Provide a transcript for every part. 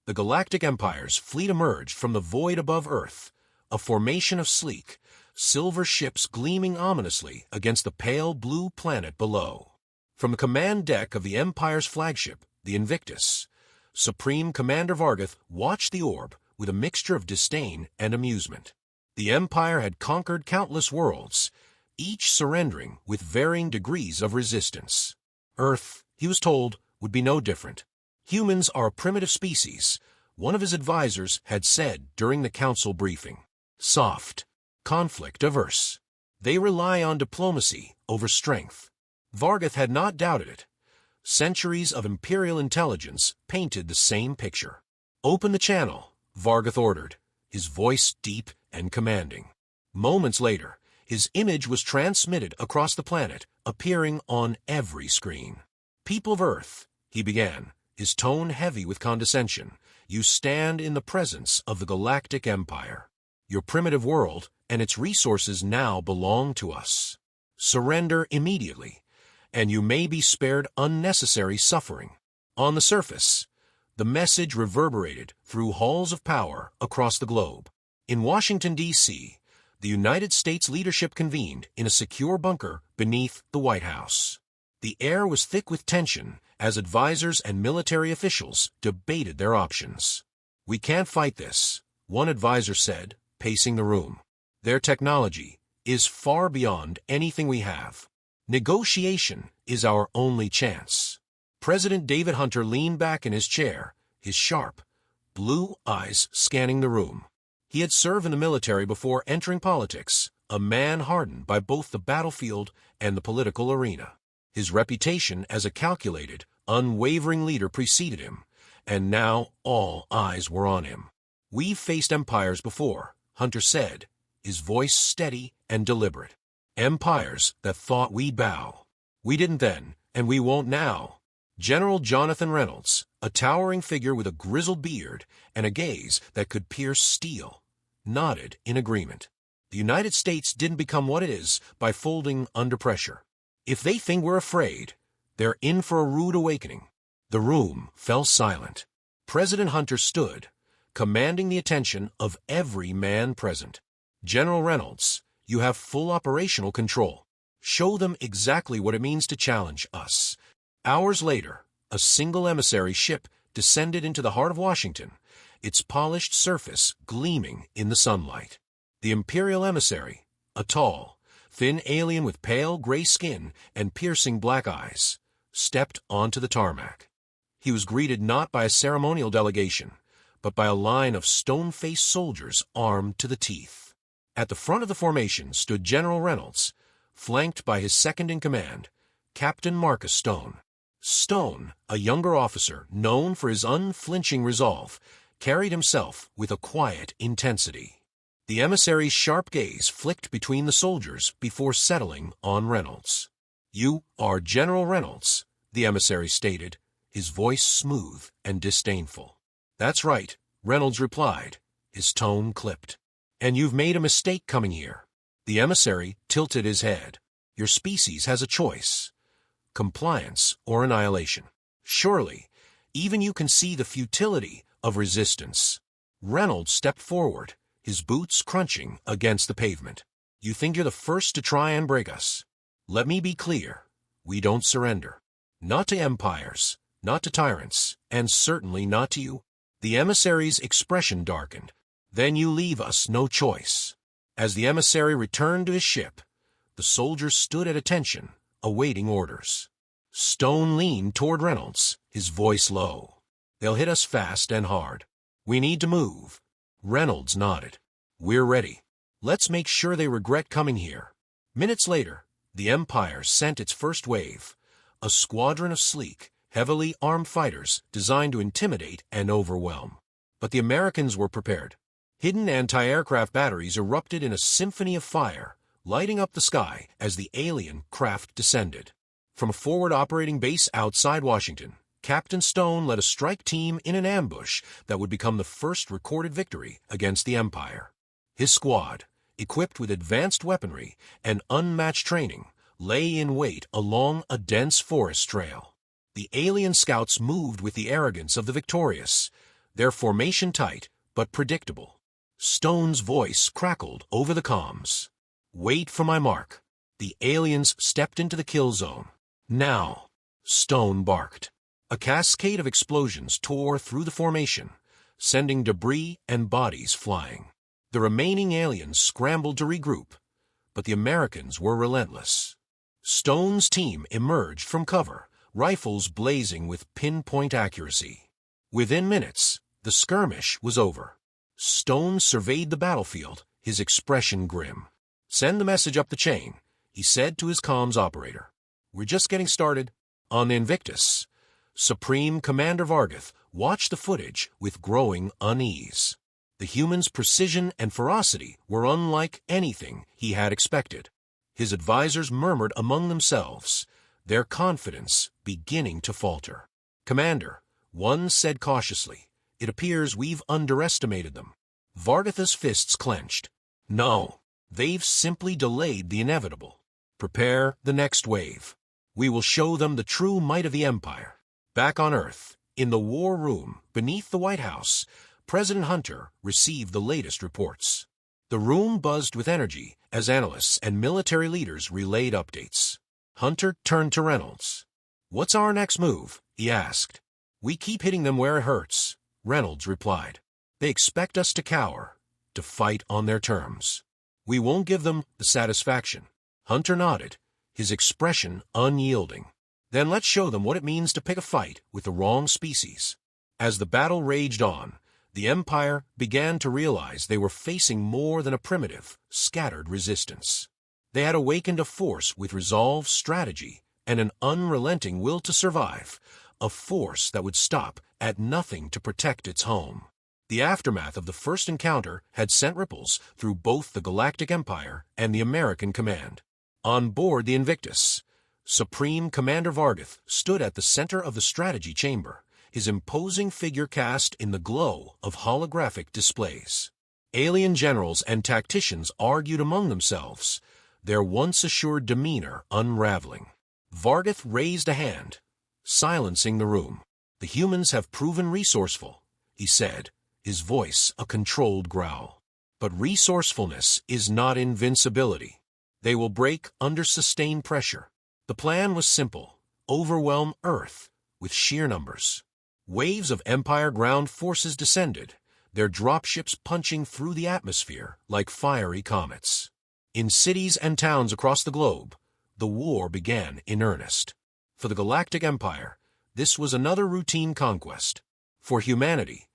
the Galactic Empire's fleet emerged from the void above Earth, a formation of sleek, silver ships gleaming ominously against the pale blue planet below. From the command deck of the Empire's flagship, the Invictus, Supreme Commander Vargoth watched the orb with a mixture of disdain and amusement. The Empire had conquered countless worlds, each surrendering with varying degrees of resistance. Earth, he was told, would be no different. Humans are a primitive species, one of his advisors had said during the council briefing. Soft, conflict-averse. They rely on diplomacy over strength. Vargoth had not doubted it. Centuries of imperial intelligence painted the same picture. "Open the channel," Vargoth ordered, his voice deep and commanding. Moments later, his image was transmitted across the planet, appearing on every screen. "People of Earth," he began, his tone heavy with condescension, "you stand in the presence of the Galactic Empire. Your primitive world and its resources now belong to us. Surrender immediately, and you may be spared unnecessary suffering." On the surface, the message reverberated through halls of power across the globe. In Washington, D.C., the United States leadership convened in a secure bunker beneath the White House. The air was thick with tension as advisors and military officials debated their options. "We can't fight this," one advisor said, pacing the room. "Their technology is far beyond anything we have. Negotiation is our only chance." President David Hunter leaned back in his chair, his sharp, blue eyes scanning the room. He had served in the military before entering politics, a man hardened by both the battlefield and the political arena. His reputation as a calculated, unwavering leader preceded him, and now all eyes were on him. "We've faced empires before," Hunter said, his voice steady and deliberate. "Empires that thought we'd bow. We didn't then, and we won't now." General Jonathan Reynolds, a towering figure with a grizzled beard and a gaze that could pierce steel, nodded in agreement. The United States didn't become what it is by folding under pressure. If they think we're afraid, they're in for a rude awakening. The room fell silent. President Hunter stood, commanding the attention of every man present. "General Reynolds, you have full operational control. Show them exactly what it means to challenge us." Hours later, a single emissary ship descended into the heart of Washington, its polished surface gleaming in the sunlight. The Imperial emissary, a tall, thin alien with pale gray skin and piercing black eyes, stepped onto the tarmac. He was greeted not by a ceremonial delegation, but by a line of stone-faced soldiers armed to the teeth. At the front of the formation stood General Reynolds, flanked by his second-in-command, Captain Marcus Stone. Stone, a younger officer known for his unflinching resolve, carried himself with a quiet intensity. The emissary's sharp gaze flicked between the soldiers before settling on Reynolds. "You are General Reynolds," the emissary stated, his voice smooth and disdainful. "That's right," Reynolds replied, his tone clipped. "And you've made a mistake coming here." The emissary tilted his head. "Your species has a choice: compliance or annihilation. Surely, even you can see the futility of resistance." Reynolds stepped forward, his boots crunching against the pavement. "You think you're the first to try and break us? Let me be clear. We don't surrender. Not to empires, not to tyrants, and certainly not to you." The emissary's expression darkened. "Then you leave us no choice." As the emissary returned to his ship, the soldiers stood at attention, awaiting orders. Stone leaned toward Reynolds, his voice low. "They'll hit us fast and hard. We need to move." Reynolds nodded. "We're ready. Let's make sure they regret coming here." Minutes later, the Empire sent its first wave, a squadron of sleek, heavily armed fighters designed to intimidate and overwhelm. But the Americans were prepared. Hidden anti-aircraft batteries erupted in a symphony of fire, lighting up the sky as the alien craft descended. From a forward operating base outside Washington, Captain Stone led a strike team in an ambush that would become the first recorded victory against the Empire. His squad, equipped with advanced weaponry and unmatched training, lay in wait along a dense forest trail. The alien scouts moved with the arrogance of the victorious, their formation tight but predictable. Stone's voice crackled over the comms. "Wait for my mark." The aliens stepped into the kill zone. "Now," Stone barked. A cascade of explosions tore through the formation, sending debris and bodies flying. The remaining aliens scrambled to regroup, but the Americans were relentless. Stone's team emerged from cover, rifles blazing with pinpoint accuracy. Within minutes, the skirmish was over. Stone surveyed the battlefield, his expression grim. "Send the message up the chain," he said to his comms operator. "We're just getting started." On Invictus, Supreme Commander Vargath watched the footage with growing unease. The humans' precision and ferocity were unlike anything he had expected. His advisors murmured among themselves, their confidence beginning to falter. "Commander," one said cautiously, "it appears we've underestimated them." Vargath's fists clenched. "No, they've simply delayed the inevitable. Prepare the next wave. We will show them the true might of the Empire." Back on Earth, in the war room beneath the White House, President Hunter received the latest reports. The room buzzed with energy as analysts and military leaders relayed updates. Hunter turned to Reynolds. "What's our next move?" he asked. "We keep hitting them where it hurts," Reynolds replied. "They expect us to cower, to fight on their terms. We won't give them the satisfaction." Hunter nodded, his expression unyielding. "Then let's show them what it means to pick a fight with the wrong species." As the battle raged on, the Empire began to realize they were facing more than a primitive, scattered resistance. They had awakened a force with resolve, strategy, and an unrelenting will to survive, a force that would stop at nothing to protect its home. The aftermath of the first encounter had sent ripples through both the Galactic Empire and the American command. On board the Invictus, Supreme Commander Vargath stood at the center of the strategy chamber, his imposing figure cast in the glow of holographic displays. Alien generals and tacticians argued among themselves, their once assured demeanor unraveling. Vargath raised a hand, silencing the room. "The humans have proven resourceful," he said, his voice a controlled growl. "But resourcefulness is not invincibility. They will break under sustained pressure." The plan was simple: overwhelm Earth with sheer numbers. Waves of Empire ground forces descended, their dropships punching through the atmosphere like fiery comets. In cities and towns across the globe, the war began in earnest. For the Galactic Empire, this was another routine conquest. For humanity,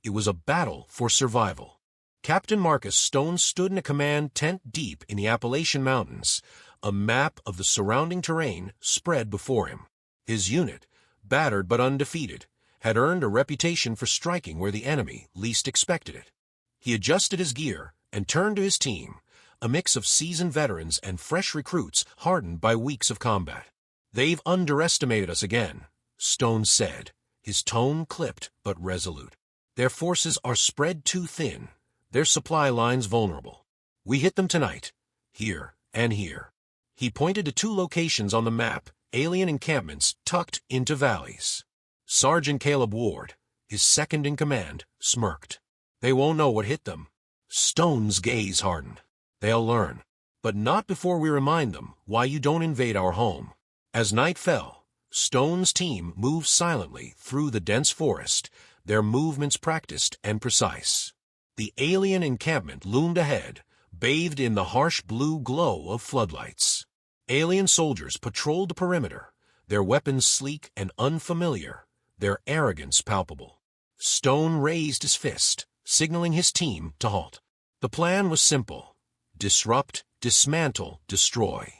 it was a battle for survival. Captain Marcus Stone stood in a command tent deep in the Appalachian Mountains, a map of the surrounding terrain spread before him. His unit, battered but undefeated, had earned a reputation for striking where the enemy least expected it. He adjusted his gear and turned to his team, a mix of seasoned veterans and fresh recruits hardened by weeks of combat. "They've underestimated us again," Stone said, his tone clipped but resolute. "Their forces are spread too thin, their supply lines vulnerable. We hit them tonight, here and here." He pointed to two locations on the map, alien encampments tucked into valleys. Sergeant Caleb Ward, his second in command, smirked. "They won't know what hit them." Stone's gaze hardened. "They'll learn, but not before we remind them why you don't invade our home." As night fell, Stone's team moved silently through the dense forest, their movements practiced and precise. The alien encampment loomed ahead, bathed in the harsh blue glow of floodlights. Alien soldiers patrolled the perimeter, their weapons sleek and unfamiliar, their arrogance palpable. Stone raised his fist, signaling his team to halt. The plan was simple: disrupt, dismantle, destroy.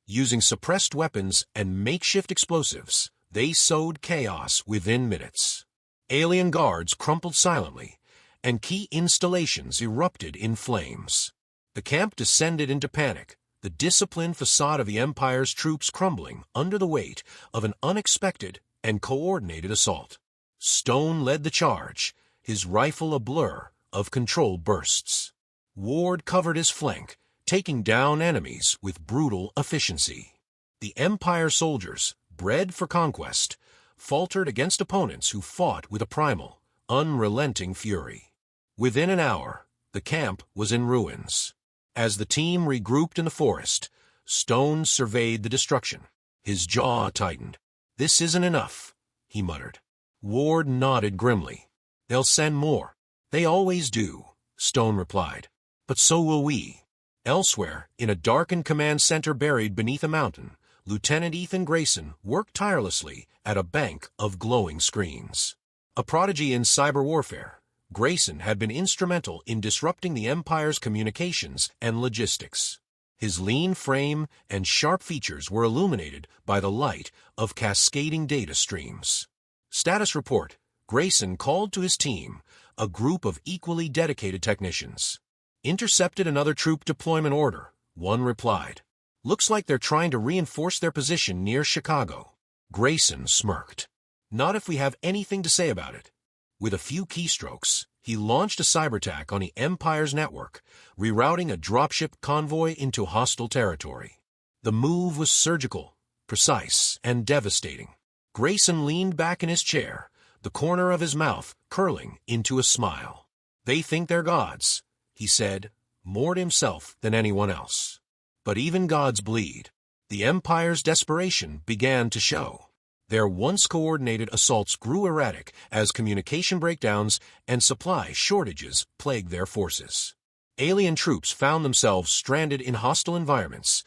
Using suppressed weapons and makeshift explosives, they sowed chaos within minutes. Alien guards crumpled silently, and key installations erupted in flames. The camp descended into panic, the disciplined facade of the Empire's troops crumbling under the weight of an unexpected and coordinated assault. Stone led the charge, his rifle a blur of controlled bursts. Ward covered his flank, taking down enemies with brutal efficiency. The Empire soldiers, bred for conquest, faltered against opponents who fought with a primal, unrelenting fury. Within an hour, the camp was in ruins. As the team regrouped in the forest, Stone surveyed the destruction. His jaw tightened. "This isn't enough," he muttered. Ward nodded grimly. "They'll send more." "They always do," Stone replied. "But so will we." Elsewhere, in a darkened command center buried beneath a mountain, Lieutenant Ethan Grayson worked tirelessly at a bank of glowing screens. A prodigy in cyber warfare, Grayson had been instrumental in disrupting the Empire's communications and logistics. His lean frame and sharp features were illuminated by the light of cascading data streams. Status report: Grayson called to his team, a group of equally dedicated technicians. "Intercepted another troop deployment order," one replied. "Looks like they're trying to reinforce their position near Chicago." Grayson smirked. "Not if we have anything to say about it." With a few keystrokes, he launched a cyberattack on the Empire's network, rerouting a dropship convoy into hostile territory. The move was surgical, precise, and devastating. Grayson leaned back in his chair, the corner of his mouth curling into a smile. "They think they're gods," he said, more to himself than anyone else. But even gods bleed. The Empire's desperation began to show. Their once coordinated assaults grew erratic as communication breakdowns and supply shortages plagued their forces. Alien troops found themselves stranded in hostile environments,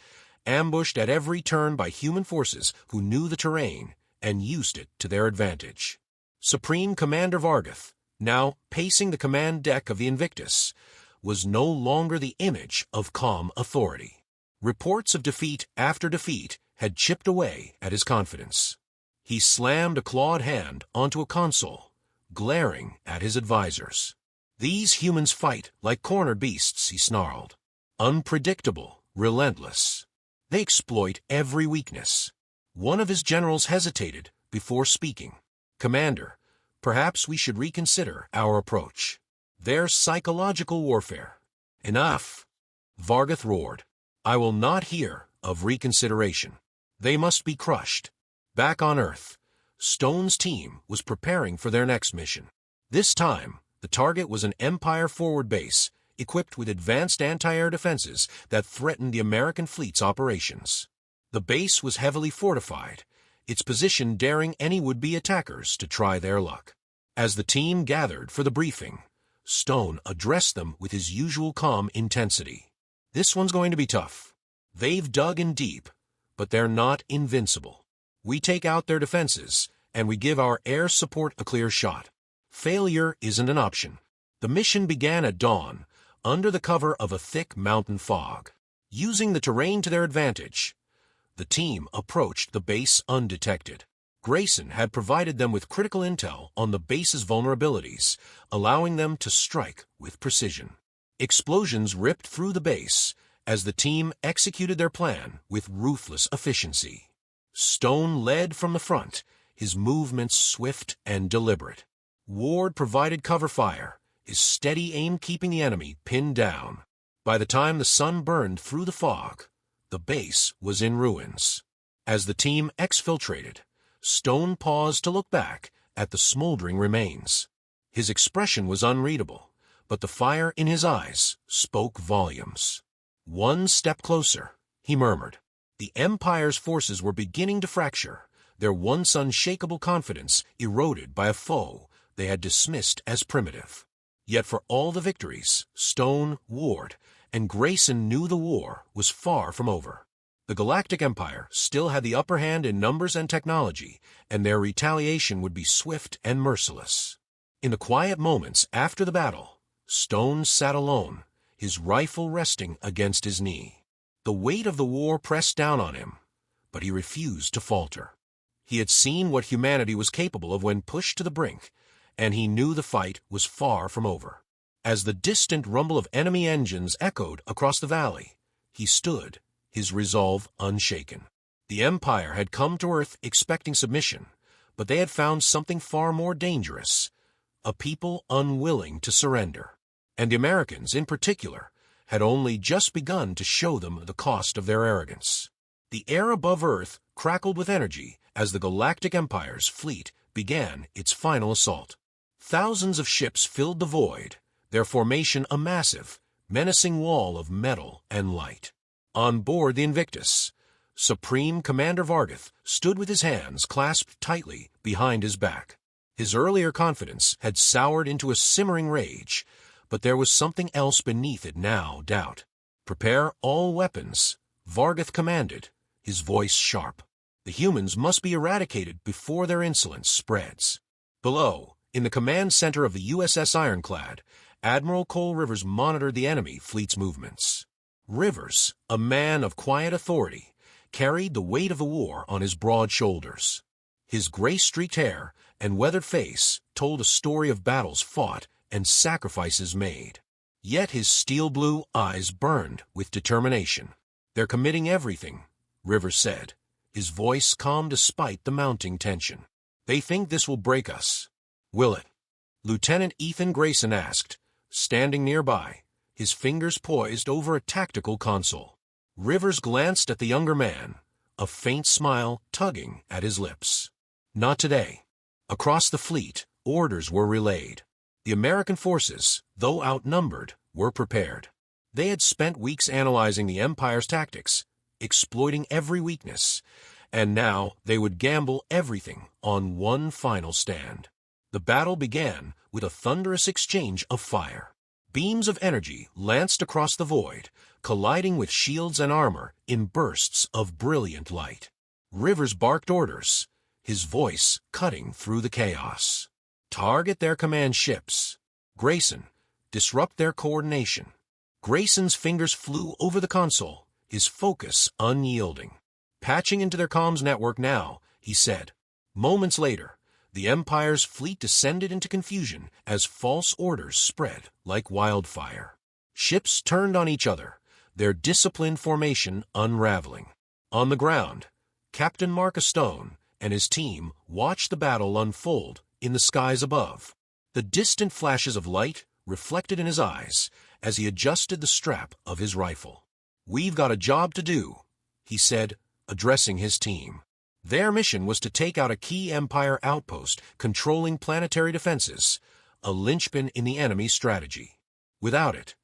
ambushed at every turn by human forces who knew the terrain and used it to their advantage. Supreme Commander Vargath, now pacing the command deck of the Invictus, was no longer the image of calm authority. Reports of defeat after defeat had chipped away at his confidence. He slammed a clawed hand onto a console, glaring at his advisors. "These humans fight like cornered beasts," he snarled. "Unpredictable, relentless. They exploit every weakness." One of his generals hesitated before speaking. "Commander, perhaps we should reconsider our approach. They're psychological warfare." "Enough!" Vargath roared. "I will not hear of reconsideration. They must be crushed." Back on Earth, Stone's team was preparing for their next mission. This time, the target was an Empire forward base, equipped with advanced anti-air defenses that threatened the American fleet's operations. The base was heavily fortified, its position daring any would-be attackers to try their luck. As the team gathered for the briefing, Stone addressed them with his usual calm intensity. "This one's going to be tough. They've dug in deep, but they're not invincible. We take out their defenses, and we give our air support a clear shot. Failure isn't an option." The mission began at dawn, under the cover of a thick mountain fog. Using the terrain to their advantage, the team approached the base undetected. Grayson had provided them with critical intel on the base's vulnerabilities, allowing them to strike with precision. Explosions ripped through the base as the team executed their plan with ruthless efficiency. Stone led from the front, his movements swift and deliberate. Ward provided cover fire, his steady aim keeping the enemy pinned down. By the time the sun burned through the fog, the base was in ruins. As the team exfiltrated, Stone paused to look back at the smoldering remains. His expression was unreadable, but the fire in his eyes spoke volumes. "One step closer," he murmured. The Empire's forces were beginning to fracture, their once unshakable confidence eroded by a foe they had dismissed as primitive. Yet for all the victories, Stone, Ward, and Grayson knew the war was far from over. The Galactic Empire still had the upper hand in numbers and technology, and their retaliation would be swift and merciless. In the quiet moments after the battle, Stone sat alone, his rifle resting against his knee. The weight of the war pressed down on him, but he refused to falter. He had seen what humanity was capable of when pushed to the brink, and he knew the fight was far from over. As the distant rumble of enemy engines echoed across the valley, he stood, his resolve unshaken. The Empire had come to Earth expecting submission, but they had found something far more dangerous, a people unwilling to surrender. And the Americans, in particular, had only just begun to show them the cost of their arrogance. The air above Earth crackled with energy as the Galactic Empire's fleet began its final assault. Thousands of ships filled the void, their formation a massive, menacing wall of metal and light. On board the Invictus, Supreme Commander Vargoth stood with his hands clasped tightly behind his back. His earlier confidence had soured into a simmering rage, but there was something else beneath it now, doubt. "Prepare all weapons," Vargoth commanded, his voice sharp. "The humans must be eradicated before their insolence spreads." Below, in the command center of the USS Ironclad, Admiral Cole Rivers monitored the enemy fleet's movements. Rivers, a man of quiet authority, carried the weight of the war on his broad shoulders. His gray-streaked hair and weathered face told a story of battles fought and sacrifices made. Yet his steel-blue eyes burned with determination. "They're committing everything," Rivers said, his voice calm despite the mounting tension. "They think this will break us. Will it?" Lieutenant Ethan Grayson asked, standing nearby, his fingers poised over a tactical console. Rivers glanced at the younger man, a faint smile tugging at his lips. "Not today." Across the fleet, orders were relayed. The American forces, though outnumbered, were prepared. They had spent weeks analyzing the Empire's tactics, exploiting every weakness, and now they would gamble everything on one final stand. The battle began with a thunderous exchange of fire. Beams of energy lanced across the void, colliding with shields and armor in bursts of brilliant light. Rivers barked orders, his voice cutting through the chaos. "Target their command ships. Grayson, disrupt their coordination." Grayson's fingers flew over the console, his focus unyielding. "Patching into their comms network now," he said. Moments later, the Empire's fleet descended into confusion as false orders spread like wildfire. Ships turned on each other, their disciplined formation unraveling. On the ground, Captain Marcus Stone and his team watched the battle unfold in the skies above. The distant flashes of light reflected in his eyes as he adjusted the strap of his rifle. "We've got a job to do," he said, addressing his team. Their mission was to take out a key Empire outpost controlling planetary defenses, a linchpin in the enemy's strategy. Without it,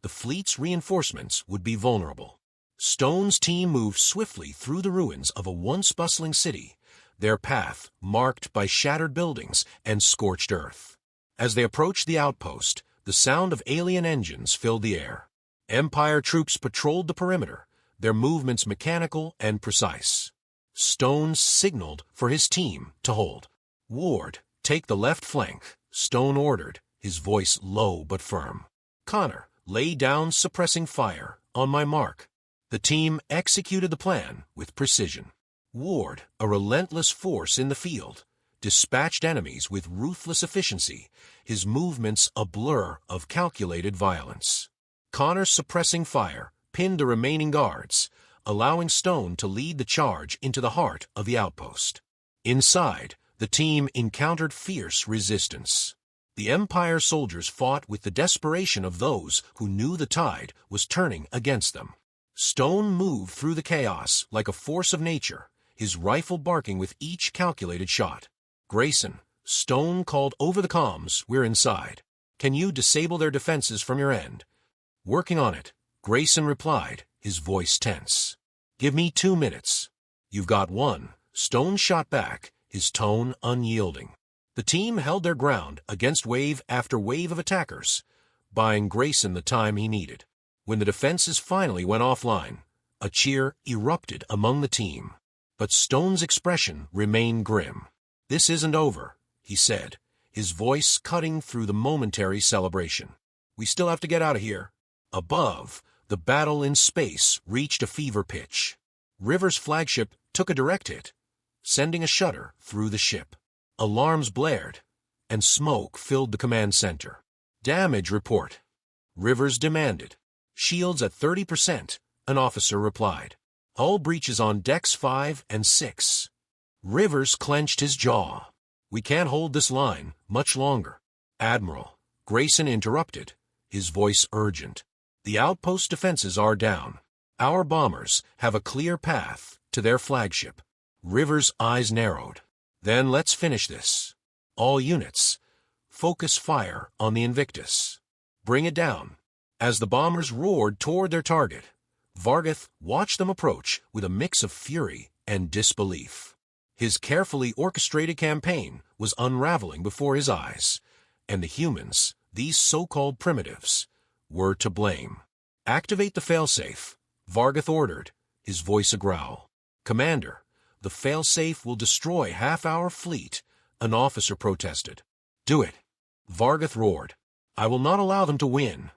the fleet's reinforcements would be vulnerable. Stone's team moved swiftly through the ruins of a once bustling city, their path marked by shattered buildings and scorched earth. As they approached the outpost, the sound of alien engines filled the air. Empire troops patrolled the perimeter, their movements mechanical and precise. Stone signaled for his team to hold. "Ward, take the left flank," Stone ordered, his voice low but firm. "Connor, lay down suppressing fire on my mark." The team executed the plan with precision. Ward, a relentless force in the field, dispatched enemies with ruthless efficiency, his movements a blur of calculated violence. Connor, suppressing fire, pinned the remaining guards, allowing Stone to lead the charge into the heart of the outpost. Inside, the team encountered fierce resistance. The Empire soldiers fought with the desperation of those who knew the tide was turning against them. Stone moved through the chaos like a force of nature, his rifle barking with each calculated shot. "Grayson," Stone called over the comms, "we're inside. Can you disable their defenses from your end?" "Working on it," Grayson replied, his voice tense. "Give me 2 minutes." "You've got 1, Stone shot back, his tone unyielding. The team held their ground against wave after wave of attackers, buying Grayson the time he needed. When the defenses finally went offline, a cheer erupted among the team. But Stone's expression remained grim. "This isn't over," he said, his voice cutting through the momentary celebration. "We still have to get out of here." Above, the battle in space reached a fever pitch. Rivers' flagship took a direct hit, sending a shudder through the ship. Alarms blared, and smoke filled the command center. "Damage report," Rivers demanded. "Shields at 30%, an officer replied. "Hull breaches on decks 5 and 6. Rivers clenched his jaw. "We can't hold this line much longer." "Admiral," Grayson interrupted, his voice urgent. "The outpost defenses are down. Our bombers have a clear path to their flagship." Rivers' eyes narrowed. "Then let's finish this. All units, focus fire on the Invictus. Bring it down. As the bombers roared toward their target, Vargath watched them approach with a mix of fury and disbelief. His carefully orchestrated campaign was unraveling before his eyes, and the humans, these so-called primitives, were to blame. Activate the failsafe, Vargath ordered, his voice a growl. Commander, the failsafe will destroy half our fleet, an officer protested. Do it, Vargath roared. I will not allow them to win.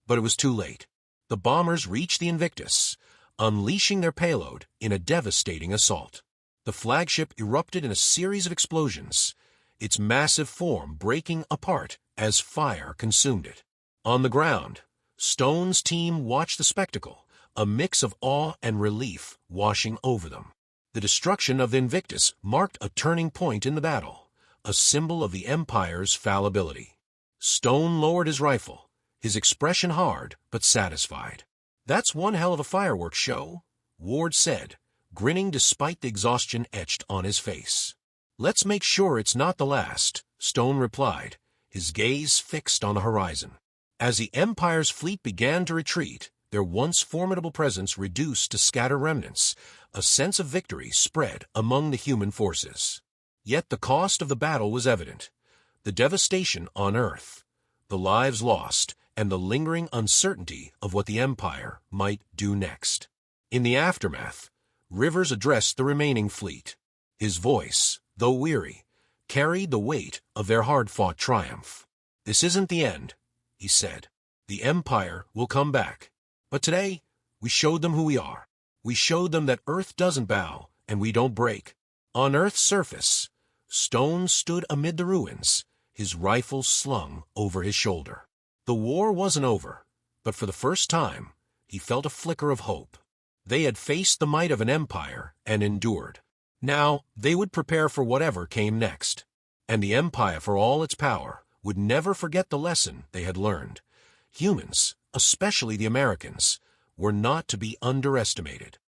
But it was too late. The bombers reached the Invictus, unleashing their payload in a devastating assault. The flagship erupted in a series of explosions, its massive form breaking apart as fire consumed it. On the ground, Stone's team watched the spectacle, a mix of awe and relief washing over them. The destruction of the Invictus marked a turning point in the battle, a symbol of the Empire's fallibility. Stone lowered his rifle, his expression hard but satisfied. That's one hell of a fireworks show, Ward said, grinning despite the exhaustion etched on his face. Let's make sure it's not the last, Stone replied, his gaze fixed on the horizon. As the Empire's fleet began to retreat, their once formidable presence reduced to scattered remnants, a sense of victory spread among the human forces. Yet the cost of the battle was evident. The devastation on Earth, the lives lost, and the lingering uncertainty of what the Empire might do next. In the aftermath, Rivers addressed the remaining fleet. His voice, though weary, carried the weight of their hard-fought triumph. This isn't the end, he said. The Empire will come back. But today, we showed them who we are. We showed them that Earth doesn't bow, and we don't break. On Earth's surface, Stone stood amid the ruins, his rifle slung over his shoulder. The war wasn't over, but for the first time, he felt a flicker of hope. They had faced the might of an empire and endured. Now, they would prepare for whatever came next. And the Empire, for all its power, would never forget the lesson they had learned. Humans, especially the Americans, were not to be underestimated.